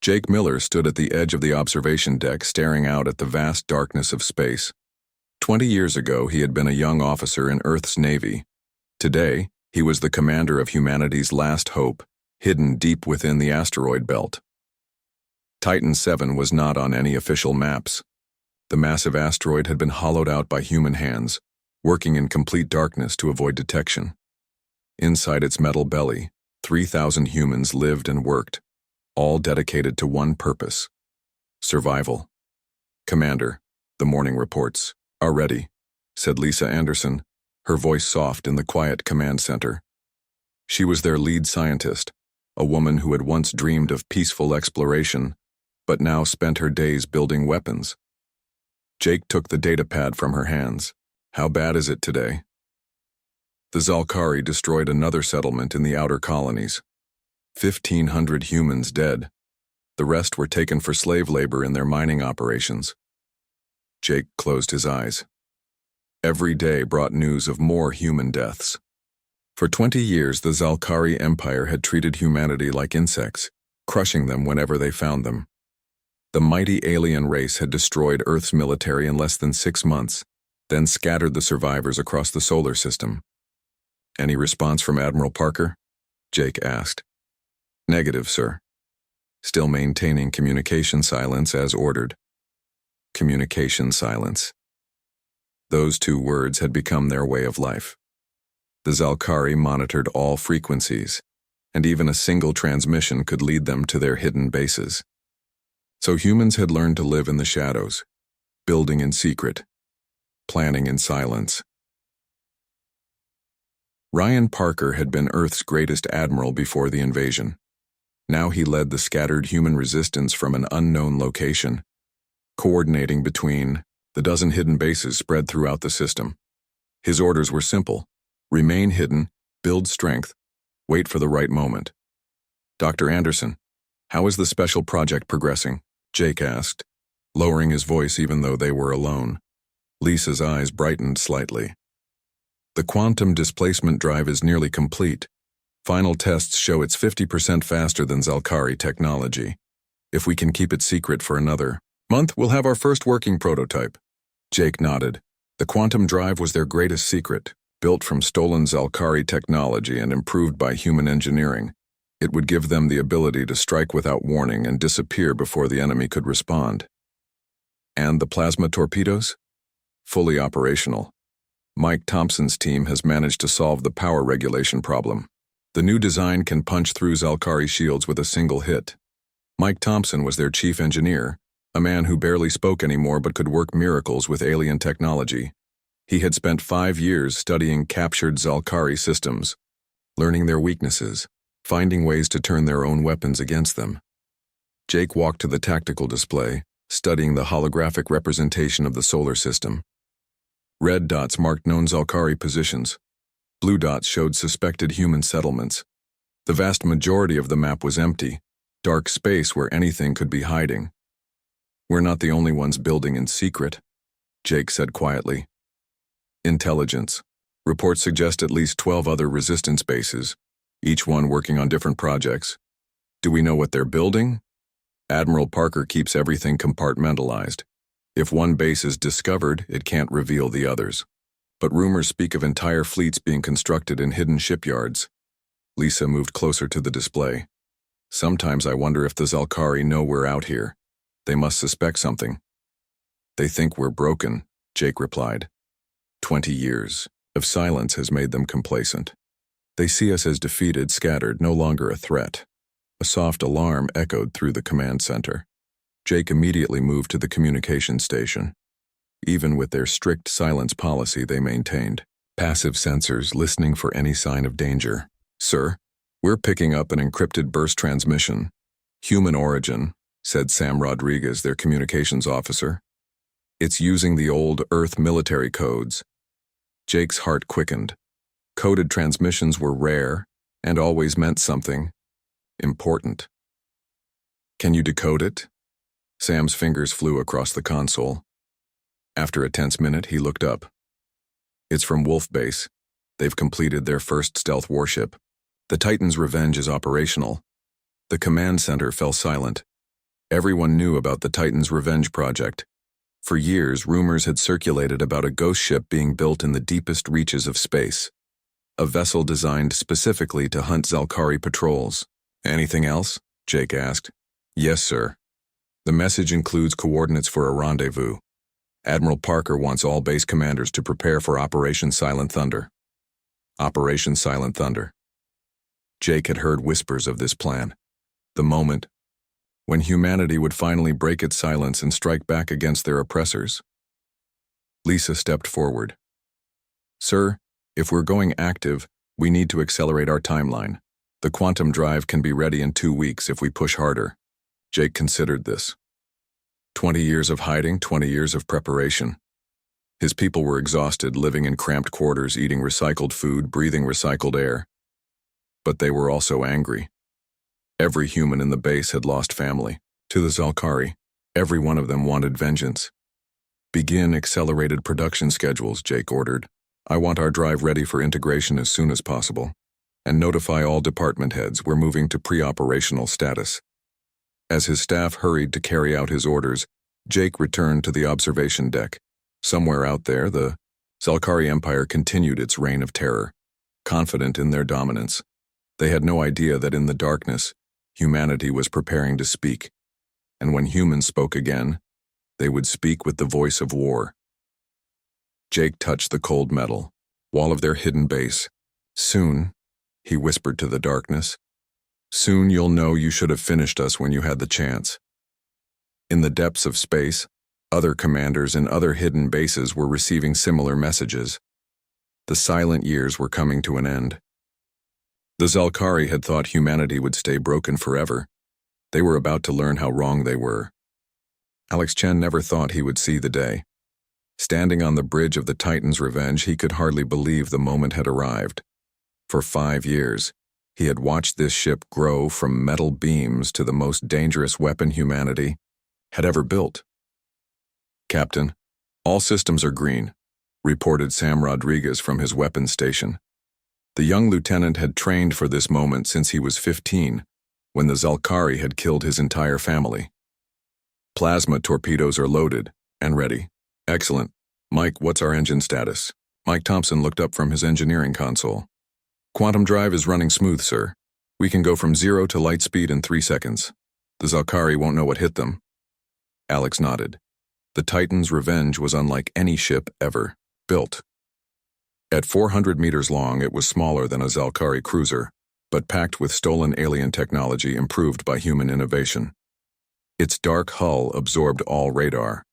Jake Miller stood at the edge of the observation deck staring out at the vast darkness of space. 20 years ago, he had been a young officer in Earth's Navy. Today, he was the commander of humanity's last hope, hidden deep within the asteroid belt. Titan 7 was not on any official maps. The massive asteroid had been hollowed out by human hands, working in complete darkness to avoid detection. Inside its metal belly, 3,000 humans lived and worked, all dedicated to one purpose: survival. "Commander, the morning reports are ready," said Lisa Anderson, her voice soft in the quiet command center. She was their lead scientist, a woman who had once dreamed of peaceful exploration, but now spent her days building weapons. Jake took the datapad from her hands. "How bad is it today?" The Zalkari destroyed another settlement in the outer colonies. 1,500 humans dead. The rest were taken for slave labor in their mining operations. Jake closed his eyes. Every day brought news of more human deaths. For 20 years, the Zalkari Empire had treated humanity like insects, crushing them whenever they found them. The mighty alien race had destroyed Earth's military in less than 6 months, then scattered the survivors across the solar system. "Any response from Admiral Parker?" Jake asked. "Negative, sir. Still maintaining communication silence as ordered." Communication silence. Those 2 words had become their way of life. The Zalkari monitored all frequencies, and even a single transmission could lead them to their hidden bases. So humans had learned to live in the shadows, building in secret, planning in silence. Ryan Parker had been Earth's greatest admiral before the invasion. Now he led the scattered human resistance from an unknown location, coordinating between the dozen hidden bases spread throughout the system. His orders were simple: remain hidden, build strength, wait for the right moment. "Dr. Anderson, how is the special project progressing?" Jake asked, lowering his voice even though they were alone. Lisa's eyes brightened slightly. "The quantum displacement drive is nearly complete. Final tests show it's 50% faster than Zalkari technology. If we can keep it secret for another month, we'll have our first working prototype." Jake nodded. The quantum drive was their greatest secret, built from stolen Zalkari technology and improved by human engineering. It would give them the ability to strike without warning and disappear before the enemy could respond. "And the plasma torpedoes?" "Fully operational. Mike Thompson's team has managed to solve the power regulation problem. The new design can punch through Zalkari shields with a single hit." Mike Thompson was their chief engineer, a man who barely spoke anymore but could work miracles with alien technology. He had spent 5 years studying captured Zalkari systems, learning their weaknesses, finding ways to turn their own weapons against them. Jake walked to the tactical display, studying the holographic representation of the solar system. Red dots marked known Zalkari positions. Blue dots showed suspected human settlements. The vast majority of the map was empty, dark space where anything could be hiding. "We're not the only ones building in secret," Jake said quietly. "Intelligence. Reports suggest at least 12 other resistance bases, each one working on different projects. Do we know what they're building?" "Admiral Parker keeps everything compartmentalized. If one base is discovered, it can't reveal the others. But rumors speak of entire fleets being constructed in hidden shipyards." Lisa moved closer to the display. "Sometimes I wonder if the Zalkari know we're out here. They must suspect something." "They think we're broken," Jake replied. 20 years of silence has made them complacent. They see us as defeated, scattered, no longer a threat. A soft alarm echoed through the command center. Jake immediately moved to the communication station. Even with their strict silence policy, they maintained passive sensors listening for any sign of danger. "Sir, we're picking up an encrypted burst transmission. Human origin," said Sam Rodriguez, their communications officer. "It's using the old Earth military codes." Jake's heart quickened. Coded transmissions were rare and always meant something important. "Can you decode it?" Sam's fingers flew across the console. After a tense minute, he looked up. "It's from Wolf Base. They've completed their first stealth warship. The Titan's Revenge is operational." The command center fell silent. Everyone knew about the Titan's Revenge project. For years, rumors had circulated about a ghost ship being built in the deepest reaches of space. A vessel designed specifically to hunt Zalkari patrols. Anything else? Jake asked. Yes, sir. The message includes coordinates for a rendezvous. Admiral Parker wants all base commanders to prepare for Operation Silent Thunder. Operation Silent Thunder. Jake had heard whispers of this plan. The moment when humanity would finally break its silence and strike back against their oppressors. Lisa stepped forward. Sir, if we're going active, we need to accelerate our timeline. The quantum drive can be ready in 2 weeks if we push harder. Jake considered this. 20 years of hiding, 20 years of preparation. His people were exhausted, living in cramped quarters, eating recycled food, breathing recycled air. But they were also angry. Every human in the base had lost family. To the Zalkari, every one of them wanted vengeance. Begin accelerated production schedules, Jake ordered. I want our drive ready for integration as soon as possible. And notify all department heads we're moving to pre-operational status. As his staff hurried to carry out his orders, Jake returned to the observation deck. Somewhere out there, the Zalkari Empire continued its reign of terror, confident in their dominance. They had no idea that in the darkness, humanity was preparing to speak. And when humans spoke again, they would speak with the voice of war. Jake touched the cold metal, wall of their hidden base. Soon, he whispered to the darkness, soon you'll know you should have finished us when you had the chance. In the depths of space, other commanders in other hidden bases were receiving similar messages. The silent years were coming to an end. The Zalkari had thought humanity would stay broken forever. They were about to learn how wrong they were. Alex Chen never thought he would see the day. Standing on the bridge of the Titan's Revenge, he could hardly believe the moment had arrived. For 5 years, he had watched this ship grow from metal beams to the most dangerous weapon humanity had ever built. Captain, all systems are green, reported Sam Rodriguez from his weapons station. The young lieutenant had trained for this moment since he was 15, when the Zalkari had killed his entire family. Plasma torpedoes are loaded and ready. Excellent. Mike, what's our engine status? Mike Thompson looked up from his engineering console. Quantum drive is running smooth, sir. We can go from 0 to light speed in 3 seconds. The Zalkari won't know what hit them. Alex nodded. The Titan's Revenge was unlike any ship ever built. At 400 meters long, it was smaller than a Zalkari cruiser, but packed with stolen alien technology improved by human innovation. Its dark hull absorbed all radar,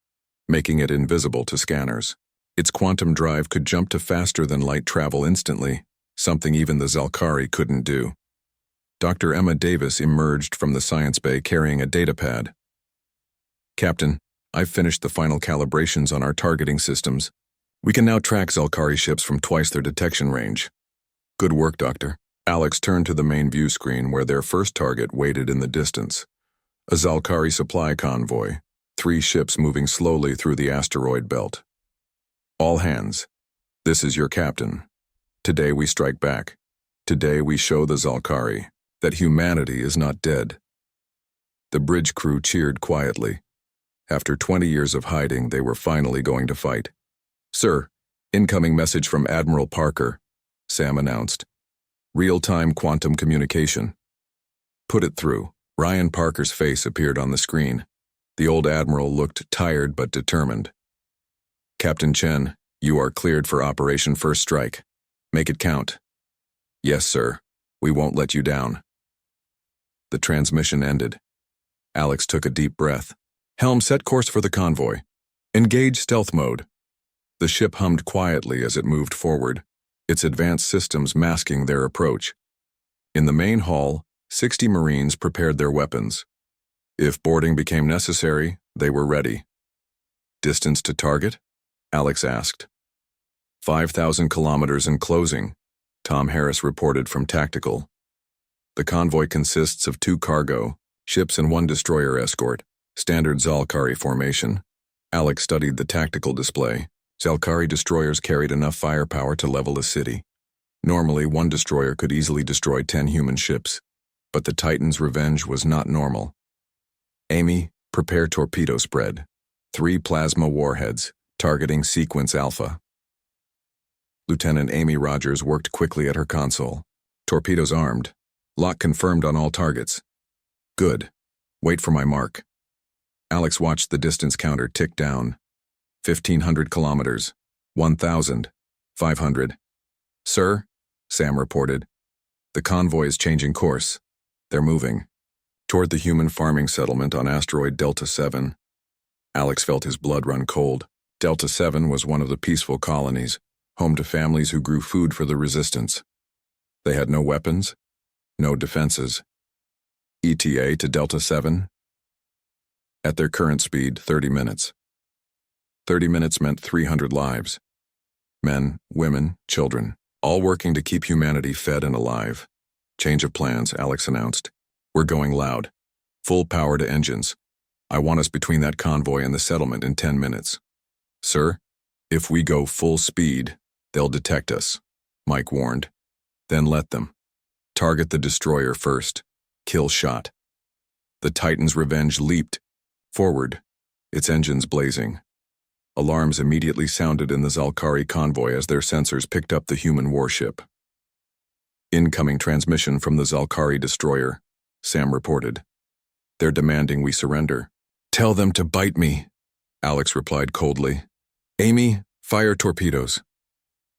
making it invisible to scanners. Its quantum drive could jump to faster-than-light travel instantly, something even the Zalkari couldn't do. Dr. Emma Davis emerged from the science bay carrying a datapad. Captain, I've finished the final calibrations on our targeting systems. We can now track Zalkari ships from twice their detection range. Good work, Doctor. Alex turned to the main view screen where their first target waited in the distance. A Zalkari supply convoy, 3 ships moving slowly through the asteroid belt. All hands. This is your captain. Today we strike back. Today we show the Zalkari that humanity is not dead. The bridge crew cheered quietly. After 20 years of hiding, they were finally going to fight. Sir, incoming message from Admiral Parker, Sam announced. Real-time quantum communication. Put it through. Ryan Parker's face appeared on the screen. The old admiral looked tired but determined. Captain Chen, you are cleared for Operation First Strike. Make it count. Yes, sir. We won't let you down. The transmission ended. Alex took a deep breath. Helm, set course for the convoy. Engage stealth mode. The ship hummed quietly as it moved forward, its advanced systems masking their approach. In the main hall, 60 Marines prepared their weapons. If boarding became necessary, they were ready. Distance to target? Alex asked. 5,000 kilometers in closing, Tom Harris reported from Tactical. The convoy consists of 2 cargo ships and 1 destroyer escort, standard Zalkari formation. Alex studied the tactical display. Zalkari destroyers carried enough firepower to level a city. Normally, 1 destroyer could easily destroy 10 human ships, but the Titan's Revenge was not normal. Amy, prepare torpedo spread. 3 plasma warheads, targeting sequence Alpha. Lieutenant Amy Rogers worked quickly at her console. Torpedoes armed. Lock confirmed on all targets. Good. Wait for my mark. Alex watched the distance counter tick down. 1,500 kilometers. 1,000. 500. Sir, Sam reported. The convoy is changing course. They're moving toward the human farming settlement on asteroid Delta 7. Alex felt his blood run cold. Delta 7 was one of the peaceful colonies, home to families who grew food for the resistance. They had no weapons, no defenses. ETA to Delta 7? At their current speed, 30 minutes. 30 minutes meant 300 lives. Men, women, children, all working to keep humanity fed and alive. Change of plans, Alex announced. We're going loud. Full power to engines. I want us between that convoy and the settlement in 10 minutes. Sir, if we go full speed, they'll detect us, Mike warned. Then let them. Target the destroyer first. Kill shot. The Titan's Revenge leaped forward, its engines blazing. Alarms immediately sounded in the Zalkari convoy as their sensors picked up the human warship. Incoming transmission from the Zalkari destroyer, Sam reported. They're demanding we surrender. Tell them to bite me, Alex replied coldly. Amy, fire torpedoes.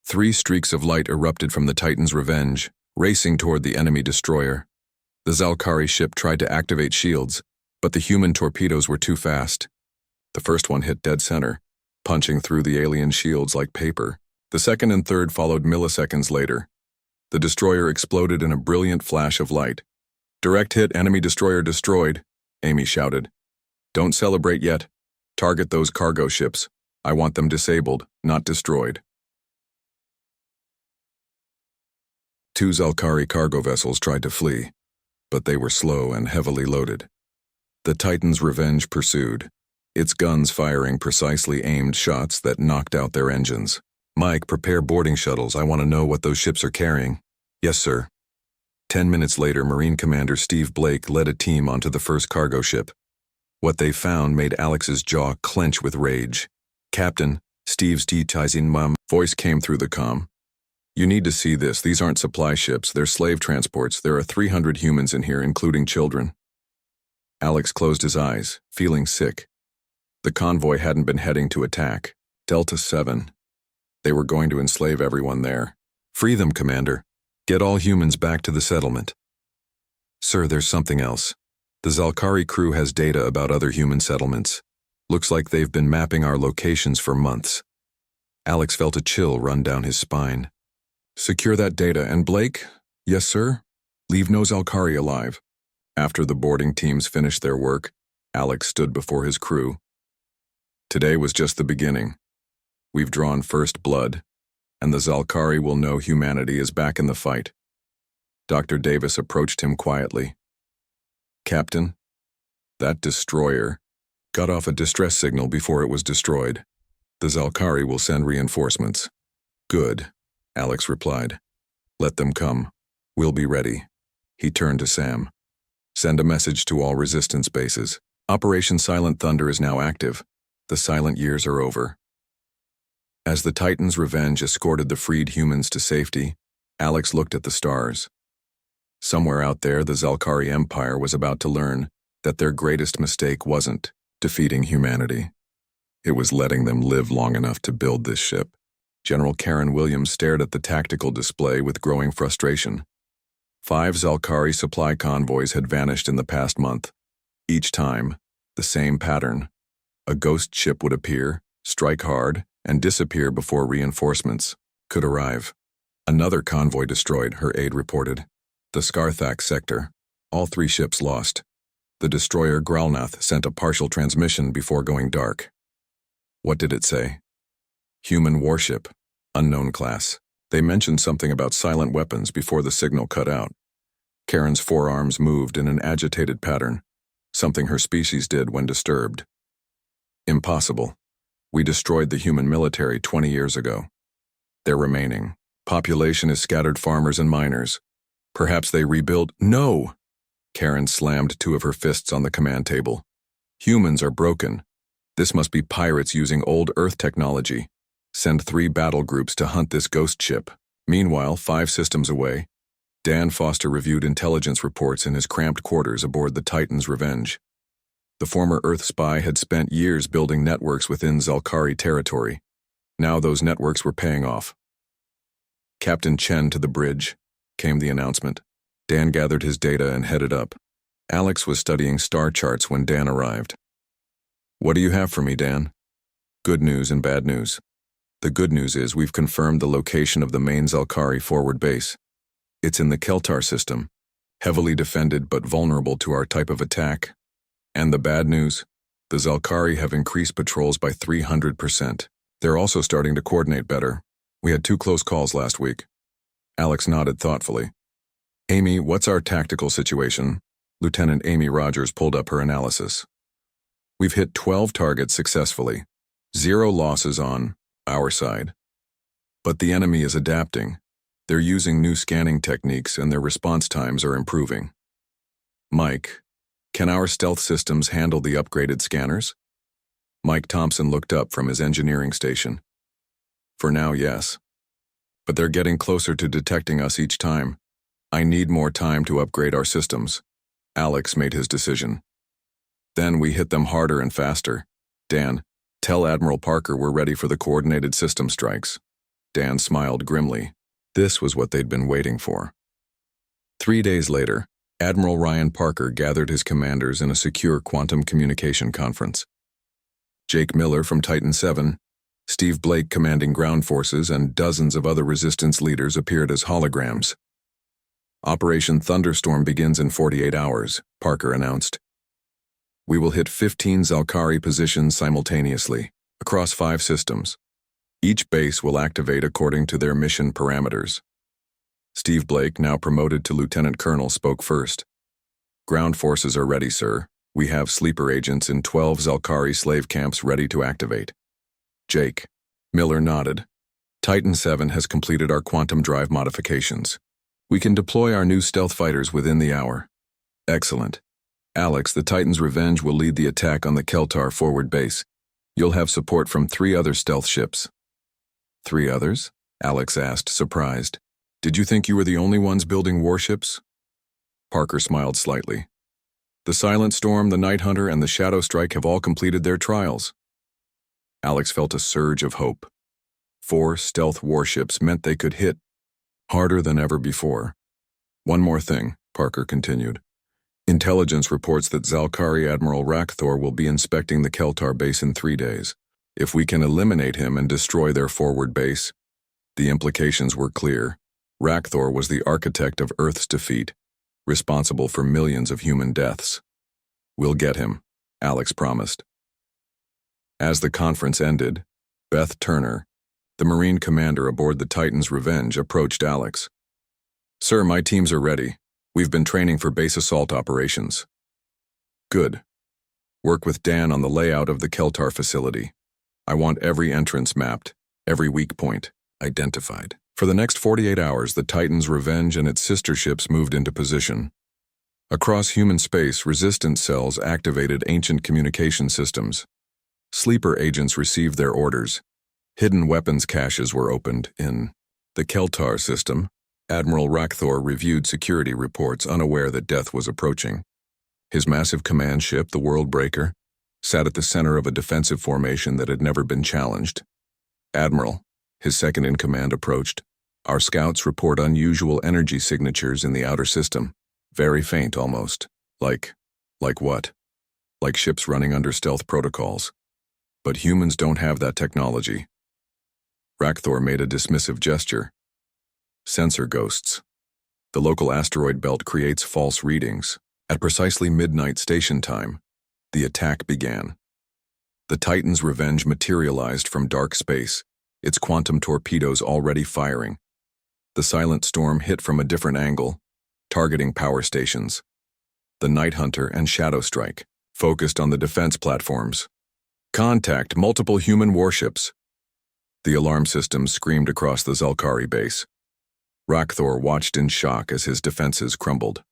3 streaks of light erupted from the Titan's Revenge, racing toward the enemy destroyer. The Zalkari ship tried to activate shields, but the human torpedoes were too fast. The first one hit dead center, punching through the alien shields like paper. The second and third followed milliseconds later. The destroyer exploded in a brilliant flash of light. Direct hit, enemy destroyer destroyed, Amy shouted. Don't celebrate yet. Target those cargo ships. I want them disabled, not destroyed. 2 Zalkari cargo vessels tried to flee, but they were slow and heavily loaded. The Titan's Revenge pursued, its guns firing precisely aimed shots that knocked out their engines. Mike, prepare boarding shuttles. I want to know what those ships are carrying. Yes, sir. 10 minutes later, Marine Commander Steve Blake led a team onto the first cargo ship. What they found made Alex's jaw clench with rage. Captain, Steve's T-Tizing Mum voice came through the comm. You need to see this. These aren't supply ships. They're slave transports. There are 300 humans in here, including children. Alex closed his eyes, feeling sick. The convoy hadn't been heading to attack. Delta 7. They were going to enslave everyone there. Free them, Commander. Get all humans back to the settlement. Sir, there's something else. The Zalkari crew has data about other human settlements. Looks like they've been mapping our locations for months. Alex felt a chill run down his spine. Secure that data, and Blake? Yes, sir? Leave no Zalkari alive. After the boarding teams finished their work, Alex stood before his crew. Today was just the beginning. We've drawn first blood, and the Zalkari will know humanity is back in the fight. Dr. Davis approached him quietly. Captain, that destroyer got off a distress signal before it was destroyed. The Zalkari will send reinforcements. Good, Alex replied. Let them come. We'll be ready. He turned to Sam. Send a message to all resistance bases. Operation Silent Thunder is now active. The silent years are over. As the Titan's Revenge escorted the freed humans to safety, Alex looked at the stars. Somewhere out there, the Zalkari Empire was about to learn that their greatest mistake wasn't defeating humanity. It was letting them live long enough to build this ship. General Karen Williams stared at the tactical display with growing frustration. 5 Zalkari supply convoys had vanished in the past month. Each time, the same pattern. A ghost ship would appear, strike hard, and disappear before reinforcements could arrive. Another convoy destroyed, her aide reported. The Skarthak sector. All 3 ships lost. The destroyer Gralnath sent a partial transmission before going dark. What did it say? Human warship. Unknown class. They mentioned something about silent weapons before the signal cut out. Karen's forearms moved in an agitated pattern, something her species did when disturbed. Impossible. We destroyed the human military 20 years ago. Their remaining population is scattered farmers and miners. Perhaps they rebuild. No! Karen slammed 2 of her fists on the command table. Humans are broken. This must be pirates using old Earth technology. Send 3 battle groups to hunt this ghost ship. Meanwhile, 5 systems away, Dan Foster reviewed intelligence reports in his cramped quarters aboard the Titan's Revenge. The former Earth spy had spent years building networks within Zalkari territory. Now those networks were paying off. Captain Chen to the bridge, came the announcement. Dan gathered his data and headed up. Alex was studying star charts when Dan arrived. "What do you have for me, Dan?" "Good news and bad news. The good news is we've confirmed the location of the main Zalkari forward base. It's in the Keltar system, heavily defended but vulnerable to our type of attack. And the bad news? The Zalkari have increased patrols by 300%. They're also starting to coordinate better. We had 2 close calls last week." Alex nodded thoughtfully. "Amy, what's our tactical situation?" Lieutenant Amy Rogers pulled up her analysis. "We've hit 12 targets successfully. 0 losses on our side. But the enemy is adapting. They're using new scanning techniques and their response times are improving." "Mike, can our stealth systems handle the upgraded scanners?" Mike Thompson looked up from his engineering station. "For now, yes. But they're getting closer to detecting us each time. I need more time to upgrade our systems." Alex made his decision. "Then we hit them harder and faster. Dan, tell Admiral Parker we're ready for the coordinated system strikes." Dan smiled grimly. This was what they'd been waiting for. 3 days later, Admiral Ryan Parker gathered his commanders in a secure quantum communication conference. Jake Miller from Titan 7, Steve Blake commanding ground forces, and dozens of other resistance leaders appeared as holograms. "Operation Thunderstorm begins in 48 hours, Parker announced. "We will hit 15 Zalkari positions simultaneously, across 5 systems. Each base will activate according to their mission parameters." Steve Blake, now promoted to Lieutenant Colonel, spoke first. "Ground forces are ready, sir. We have sleeper agents in 12 Zalkari slave camps ready to activate." Jake. Miller nodded. "Titan 7 has completed our quantum drive modifications. We can deploy our new stealth fighters within the hour." "Excellent. Alex, the Titan's Revenge will lead the attack on the Keltar forward base. You'll have support from 3 other stealth ships." "3 others?" Alex asked, surprised. "Did you think you were the only ones building warships?" Parker smiled slightly. "The Silent Storm, the Night Hunter, and the Shadow Strike have all completed their trials." Alex felt a surge of hope. 4 stealth warships meant they could hit harder than ever before. "One more thing," Parker continued. "Intelligence reports that Zalkari Admiral Rakthor will be inspecting the Keltar base in 3 days. If we can eliminate him and destroy their forward base..." The implications were clear. Rakthor was the architect of Earth's defeat, responsible for millions of human deaths. "We'll get him," Alex promised. As the conference ended, Beth Turner, the Marine commander aboard the Titan's Revenge, approached Alex. "Sir, my teams are ready. We've been training for base assault operations." "Good. Work with Dan on the layout of the Keltar facility. I want every entrance mapped, every weak point identified." For the next 48 hours, the Titan's Revenge and its sister ships moved into position. Across human space, resistance cells activated ancient communication systems. Sleeper agents received their orders. Hidden weapons caches were opened. In the Keltar system, Admiral Rakthor reviewed security reports, unaware that death was approaching. His massive command ship, the Worldbreaker, sat at the center of a defensive formation that had never been challenged. "Admiral," his second-in-command approached. "Our scouts report unusual energy signatures in the outer system. Very faint, almost. Like what? Like ships running under stealth protocols. But humans don't have that technology." Rakthor made a dismissive gesture. "Sensor ghosts. The local asteroid belt creates false readings. At precisely midnight station time, the attack began. The Titan's Revenge materialized from dark space, its quantum torpedoes already firing. The Silent Storm hit from a different angle, targeting power stations. The Night Hunter and Shadow Strike focused on the defense platforms. "Contact multiple human warships." The alarm systems screamed across the Zalkari base. Rakthor watched in shock as his defenses crumbled.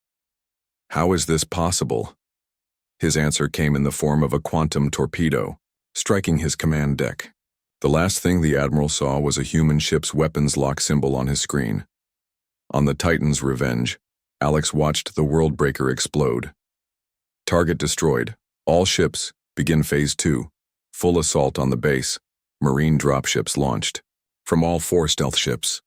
"How is this possible?" His answer came in the form of a quantum torpedo, striking his command deck. The last thing the Admiral saw was a human ship's weapons lock symbol on his screen. On the Titan's Revenge, Alex watched the world breaker explode. Target destroyed. All ships, begin Phase 2. Full assault on the base. Marine dropships launched. From all 4 stealth ships.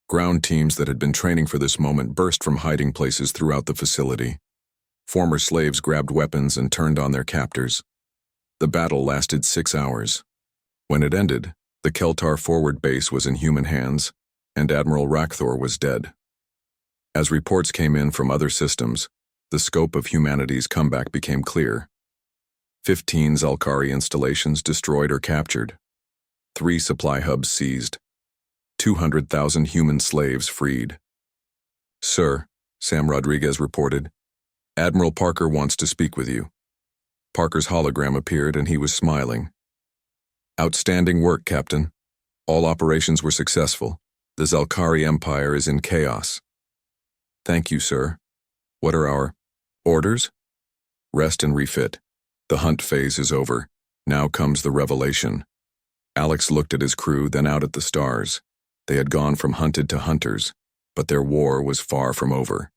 Ground teams that had been training for this moment burst from hiding places throughout the facility. Former slaves grabbed weapons and turned on their captors. The battle lasted 6 hours. When it ended, the Keltar forward base was in human hands, and Admiral Rackthor was dead. As reports came in from other systems, the scope of humanity's comeback became clear. 15 Zalkari installations destroyed or captured. 3 supply hubs seized. 200,000 human slaves freed. "Sir," Sam Rodriguez reported, "Admiral Parker wants to speak with you." Parker's hologram appeared and he was smiling. "Outstanding work, Captain. All operations were successful. The Zalkari Empire is in chaos." "Thank you, sir. What are our orders?" "Rest and refit. The hunt phase is over. Now comes the revelation." Alex looked at his crew, then out at the stars. They had gone from hunted to hunters, but their war was far from over.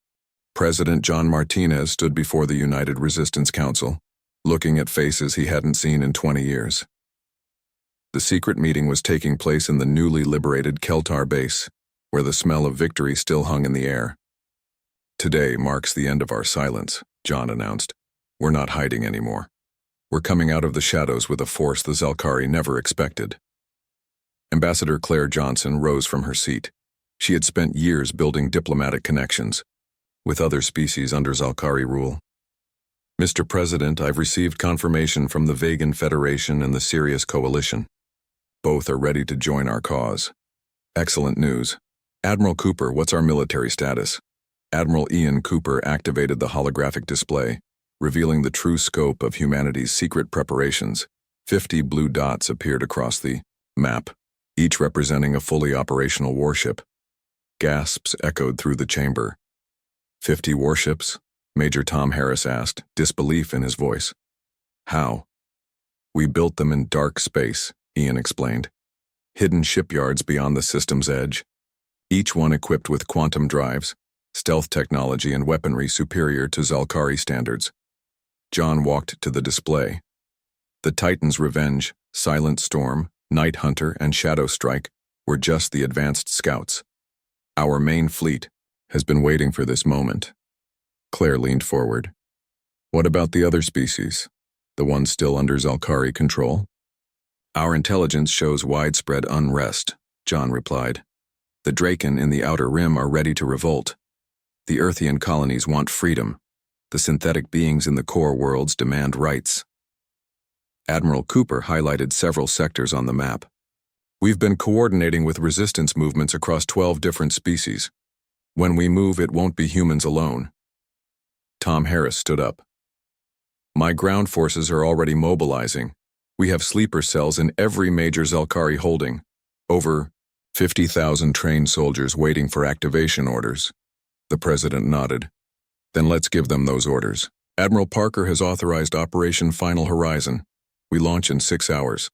President John Martinez stood before the United Resistance Council, looking at faces he hadn't seen in 20 years. The secret meeting was taking place in the newly liberated Keltar base, where the smell of victory still hung in the air. "Today marks the end of our silence," John announced. "We're not hiding anymore. We're coming out of the shadows with a force the Zalkari never expected." Ambassador Claire Johnson rose from her seat. She had spent years building diplomatic connections with other species under Zalkari rule. "Mr. President, I've received confirmation from the Vegan Federation and the Sirius Coalition. Both are ready to join our cause." "Excellent news. Admiral Cooper, what's our military status?" Admiral Ian Cooper activated the holographic display, revealing the true scope of humanity's secret preparations. 50 blue dots appeared across the map, each representing a fully operational warship. Gasps echoed through the chamber. 50 warships? Major Tom Harris asked, disbelief in his voice. "How?" "We built them in dark space," Ian explained. "Hidden shipyards beyond the system's edge. Each one equipped with quantum drives, stealth technology and weaponry superior to Zalkari standards." John walked to the display. The Titan's Revenge, Silent Storm, Night Hunter, and Shadow Strike were just the advanced scouts. "Our main fleet has been waiting for this moment." Claire leaned forward. "What about the other species? The ones still under Zalkari control?" "Our intelligence shows widespread unrest," John replied. "The Draken in the Outer Rim are ready to revolt. The Earthian colonies want freedom. The synthetic beings in the core worlds demand rights." Admiral Cooper highlighted several sectors on the map. "We've been coordinating with resistance movements across 12 different species. When we move, it won't be humans alone." Tom Harris stood up. "My ground forces are already mobilizing. We have sleeper cells in every major Zalkari holding. Over 50,000 trained soldiers waiting for activation orders." The president nodded. "Then let's give them those orders. Admiral Parker has authorized Operation Final Horizon. We launch in 6 hours.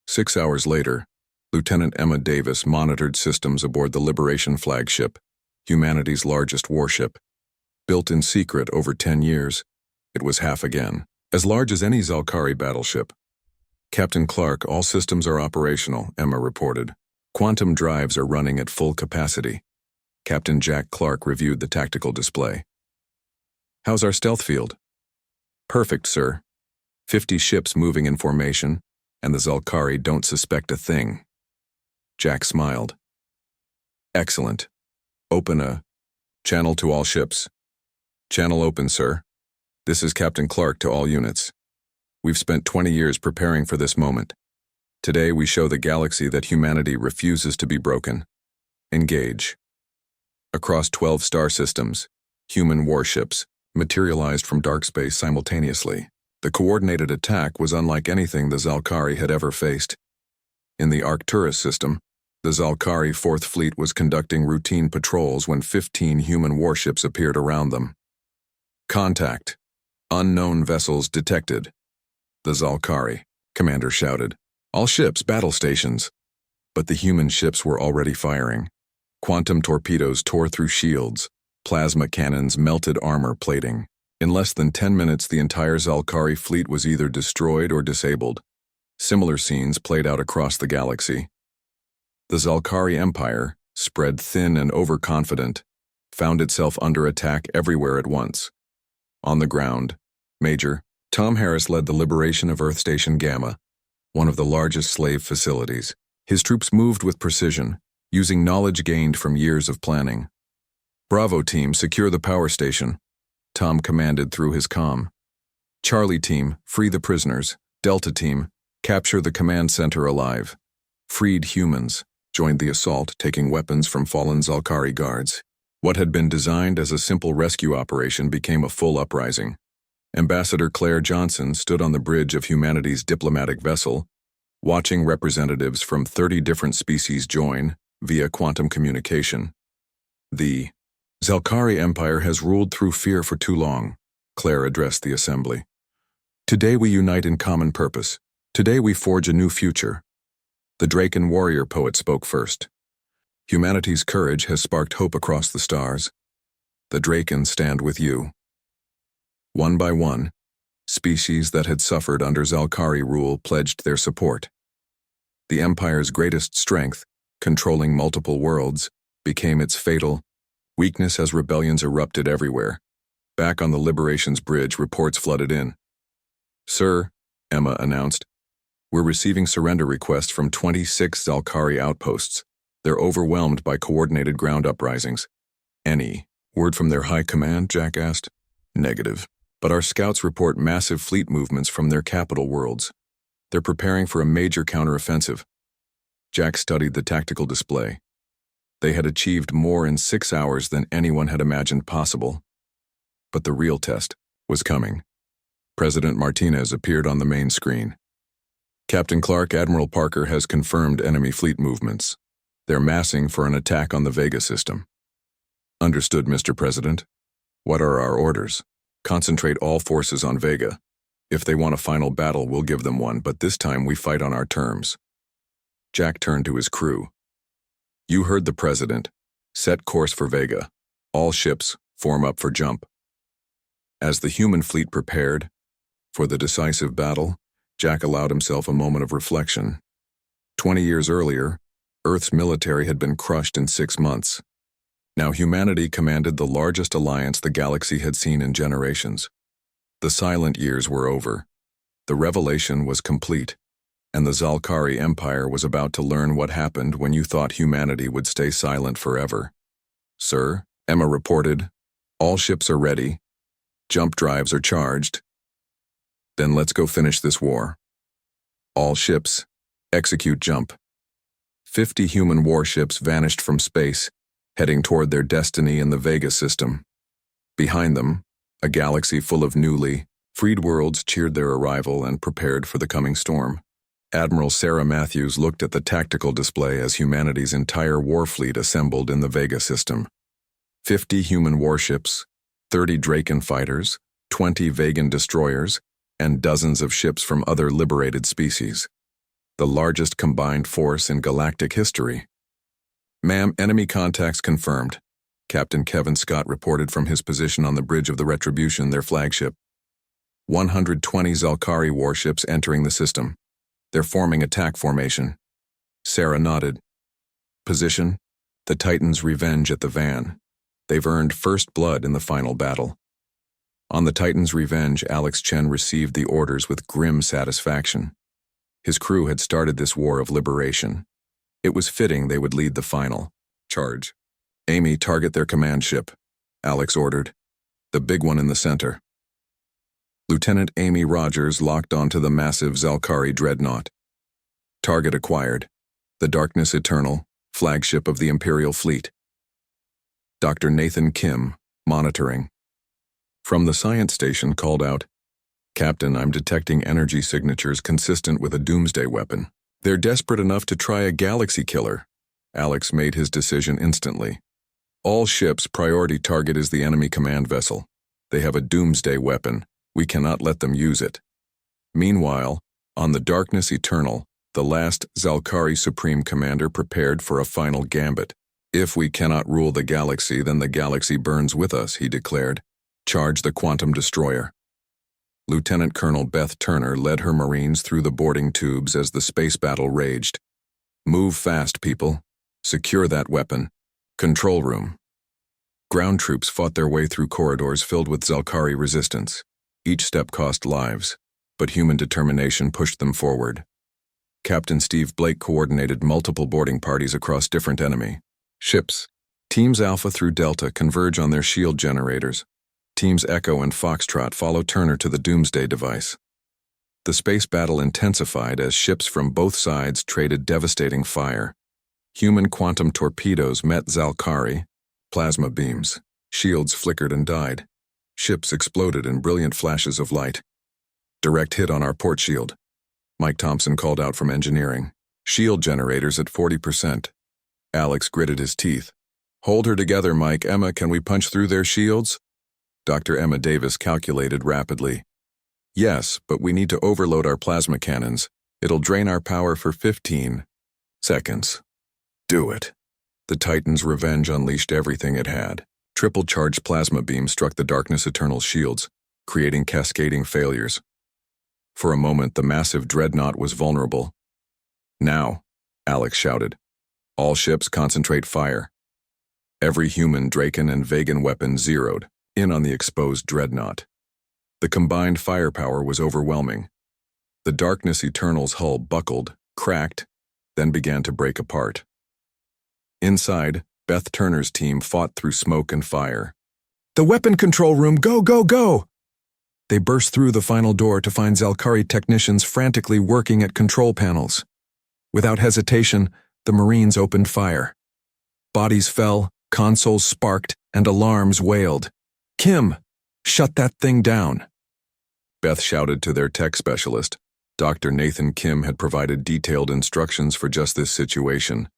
6 hours later, Lieutenant Emma Davis monitored systems aboard the Liberation flagship, humanity's largest warship. Built in secret over 10 years, it was half again, as large as any Zalkari battleship. "Captain Clark, all systems are operational," Emma reported. "Quantum drives are running at full capacity." Captain Jack Clark reviewed the tactical display. "How's our stealth field?" "Perfect, sir. 50 ships moving in formation, and the Zalkari don't suspect a thing." Jack smiled. "Excellent. Open a channel to all ships." "Channel open, sir. This is Captain Clark to all units. We've spent 20 years preparing for this moment. Today we show the galaxy that humanity refuses to be broken. Engage." Across 12 star systems, human warships materialized from dark space simultaneously. The coordinated attack was unlike anything the Zalkari had ever faced. In the Arcturus system, the Zalkari Fourth Fleet was conducting routine patrols when 15 human warships appeared around them. "Contact," Unknown vessels detected. The Zalkari, commander shouted. All ships, battle stations. But the human ships were already firing. Quantum torpedoes tore through shields. Plasma cannons melted armor plating. In less than 10 minutes, the entire Zalkari fleet was either destroyed or disabled. Similar scenes played out across the galaxy. The Zalkari Empire, spread thin and overconfident, found itself under attack everywhere at once. On the ground, Major Tom Harris led the liberation of Earth Station Gamma, one of the largest slave facilities. His troops moved with precision, using knowledge gained from years of planning. Bravo Team, secure the power station, Tom commanded through his comm. Charlie Team, free the prisoners. Delta Team, capture the command center alive. Freed humans joined the assault, taking weapons from fallen Zalkari guards. What had been designed as a simple rescue operation became a full uprising. Ambassador Claire Johnson stood on the bridge of humanity's diplomatic vessel, watching representatives from 30 different species join via quantum communication. The Zalkari Empire has ruled through fear for too long, Claire addressed the assembly. Today we unite in common purpose. Today we forge a new future. The Draken warrior poet spoke first. Humanity's courage has sparked hope across the stars. The Draken stand with you. One by one, species that had suffered under Zalkari rule pledged their support. The Empire's greatest strength, controlling multiple worlds, became its fatal weakness as rebellions erupted everywhere. Back on the Liberation's bridge, reports flooded in. Sir, Emma announced, we're receiving surrender requests from 26 Zalkari outposts. They're overwhelmed by coordinated ground uprisings. Any word from their high command, Jack asked. Negative. But our scouts report massive fleet movements from their capital worlds. They're preparing for a major counteroffensive. Jack studied the tactical display. They had achieved more in 6 hours than anyone had imagined possible. But the real test was coming. President Martinez appeared on the main screen. Captain Clark, Admiral Parker has confirmed enemy fleet movements. They're massing for an attack on the Vega system. Understood, Mr. President. What are our orders? Concentrate all forces on Vega. If they want a final battle, we'll give them one, but this time we fight on our terms. Jack turned to his crew. You heard the President. Set course for Vega. All ships form up for jump. As the human fleet prepared for the decisive battle, Jack allowed himself a moment of reflection. 20 years earlier, Earth's military had been crushed in 6 months. Now humanity commanded the largest alliance the galaxy had seen in generations. The silent years were over. The revelation was complete, and the Zalkari Empire was about to learn what happened when you thought humanity would stay silent forever. Sir, Emma reported, all ships are ready. Jump drives are charged. Then let's go finish this war. All ships, execute jump. 50 human warships vanished from space, heading toward their destiny in the Vega system. Behind them, a galaxy full of newly freed worlds cheered their arrival and prepared for the coming storm. Admiral Sarah Matthews looked at the tactical display as humanity's entire war fleet assembled in the Vega system. 50 human warships, 30 Draken fighters, 20 Vegan destroyers, and dozens of ships from other liberated species. The largest combined force in galactic history. Ma'am, enemy contacts confirmed. Captain Kevin Scott reported from his position on the bridge of the Retribution, their flagship. 120 Zalkari warships entering the system. They're forming attack formation. Sarah nodded. Position: the Titan's Revenge at the van. They've earned first blood in the final battle. On the Titan's Revenge, Alex Chen received the orders with grim satisfaction. His crew had started this war of liberation. It was fitting they would lead the final charge. Amy, target their command ship, Alex ordered. The big one in the center. Lieutenant Amy Rogers locked onto the massive Zalkari dreadnought. Target acquired. The Darkness Eternal, flagship of the Imperial Fleet. Dr. Nathan Kim, monitoring. From the science station called out, Captain, I'm detecting energy signatures consistent with a doomsday weapon. They're desperate enough to try a galaxy killer. Alex made his decision instantly. All ships' priority target is the enemy command vessel. They have a doomsday weapon, We cannot let them use it. Meanwhile, on the Darkness Eternal, the last Zalkari Supreme Commander prepared for a final gambit. If we cannot rule the galaxy, then the galaxy burns with us, he declared. Charge the Quantum Destroyer. Lieutenant Colonel Beth Turner led her Marines through the boarding tubes as the space battle raged. Move fast, people. Secure that weapon. Control room. Ground troops fought their way through corridors filled with Zalkari resistance. Each step cost lives, but human determination pushed them forward. Captain Steve Blake coordinated multiple boarding parties across different enemy ships. Teams Alpha through Delta converge on their shield generators. Teams Echo and Foxtrot follow Turner to the Doomsday device. The space battle intensified as ships from both sides traded devastating fire. Human quantum torpedoes met Zalkari, plasma beams. Shields flickered and died. Ships exploded in brilliant flashes of light. Direct hit on our port shield. Mike Thompson called out from engineering. Shield generators at 40%. Alex gritted his teeth. Hold her together, Mike. Emma, can we punch through their shields? Dr. Emma Davis calculated rapidly. Yes, but we need to overload our plasma cannons. It'll drain our power for 15 seconds. Do it. The Titan's revenge unleashed everything it had. Triple-charged plasma beams struck the Darkness Eternal's shields, creating cascading failures. For a moment, the massive dreadnought was vulnerable. Now, Alex shouted. All ships concentrate fire. Every human, Draken, and Vegan weapon zeroed in on the exposed dreadnought. The combined firepower was overwhelming. The Darkness Eternal's hull buckled, cracked, then began to break apart. Inside, Beth Turner's team fought through smoke and fire. The weapon control room, go, go, go! They burst through the final door to find Zalkari technicians frantically working at control panels. Without hesitation, the Marines opened fire. Bodies fell, consoles sparked, and alarms wailed. Kim, shut that thing down. Beth shouted to their tech specialist. Dr. Nathan Kim had provided detailed instructions for just this situation.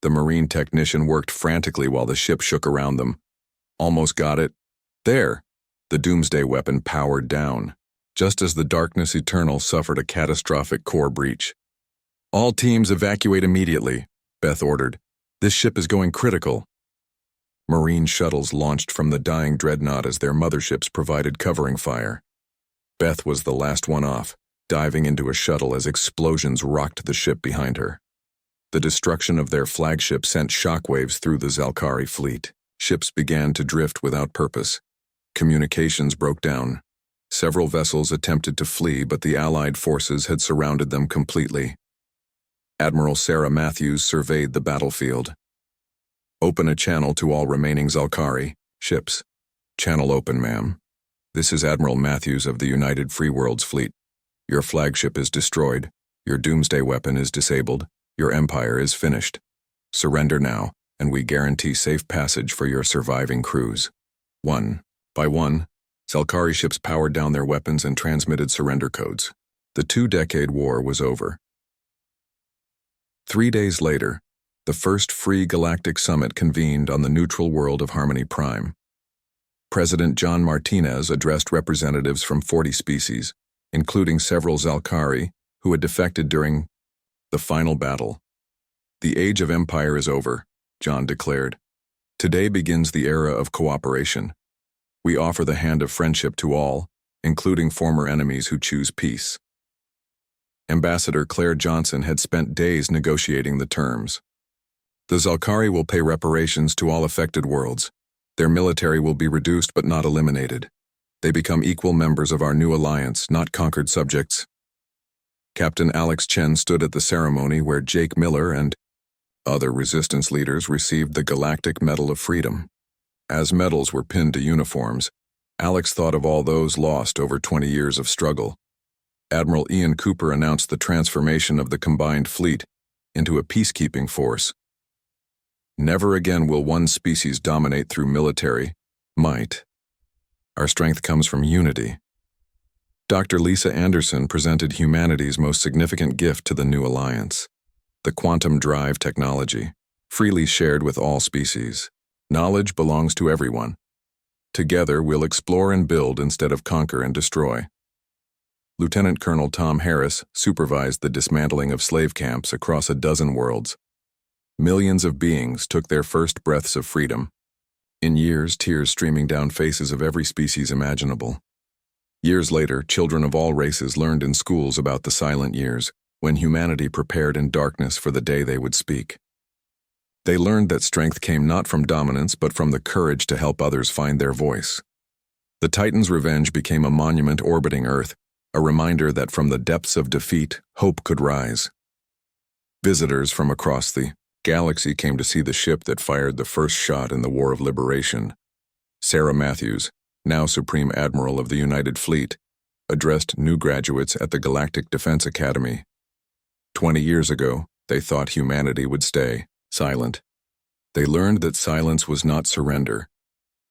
The Marine technician worked frantically while the ship shook around them. Almost got it. There. The Doomsday weapon powered down, just as the Darkness Eternal suffered a catastrophic core breach. All teams evacuate immediately, Beth ordered. This ship is going critical. Marine shuttles launched from the dying dreadnought as their motherships provided covering fire. Beth was the last one off, diving into a shuttle as explosions rocked the ship behind her. The destruction of their flagship sent shockwaves through the Zalkari fleet. Ships began to drift without purpose. Communications broke down. Several vessels attempted to flee, but the Allied forces had surrounded them completely. Admiral Sarah Matthews surveyed the battlefield. Open a channel to all remaining Zalkari ships. Channel open, ma'am. This is Admiral Matthews of the United Free Worlds Fleet. Your flagship is destroyed. Your Doomsday weapon is disabled. Your empire is finished. Surrender now, and we guarantee safe passage for your surviving crews. 1. By 1, Zalkari ships powered down their weapons and transmitted surrender codes. The 2-decade war was over. 3 days later, the first free galactic summit convened on the neutral world of Harmony Prime. President John Martinez addressed representatives from 40 species, including several Zalkari who had defected during the final battle. The age of empire is over, John declared. Today begins the era of cooperation. We offer the hand of friendship to all, including former enemies who choose peace. Ambassador Claire Johnson had spent days negotiating the terms. The Zalkari will pay reparations to all affected worlds. Their military will be reduced but not eliminated. They become equal members of our new alliance, not conquered subjects. Captain Alex Chen stood at the ceremony where Jake Miller and other resistance leaders received the Galactic Medal of Freedom. As medals were pinned to uniforms, Alex thought of all those lost over 20 years of struggle. Admiral Ian Cooper announced the transformation of the combined fleet into a peacekeeping force. Never again will one species dominate through military might. Our strength comes from unity. Dr. Lisa Anderson presented humanity's most significant gift to the new alliance, the quantum drive technology, freely shared with all species. Knowledge belongs to everyone. Together, we'll explore and build instead of conquer and destroy. Lieutenant Colonel Tom Harris supervised the dismantling of slave camps across a dozen worlds. Millions of beings took their first breaths of freedom. In years, tears streaming down faces of every species imaginable. Years later, children of all races learned in schools about the silent years, when humanity prepared in darkness for the day they would speak. They learned that strength came not from dominance but from the courage to help others find their voice. The Titan's revenge became a monument orbiting Earth, a reminder that from the depths of defeat, hope could rise. Visitors from across the galaxy came to see the ship that fired the first shot in the War of Liberation. Sarah Matthews, now Supreme Admiral of the United Fleet, addressed new graduates at the Galactic Defense Academy. 20 years ago, they thought humanity would stay silent. They learned that silence was not surrender.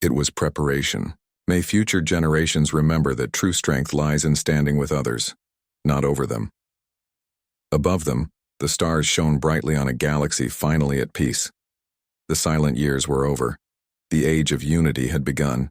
It was preparation. May future generations remember that true strength lies in standing with others, not over them. Above them, the stars shone brightly on a galaxy finally at peace. The silent years were over. The age of unity had begun.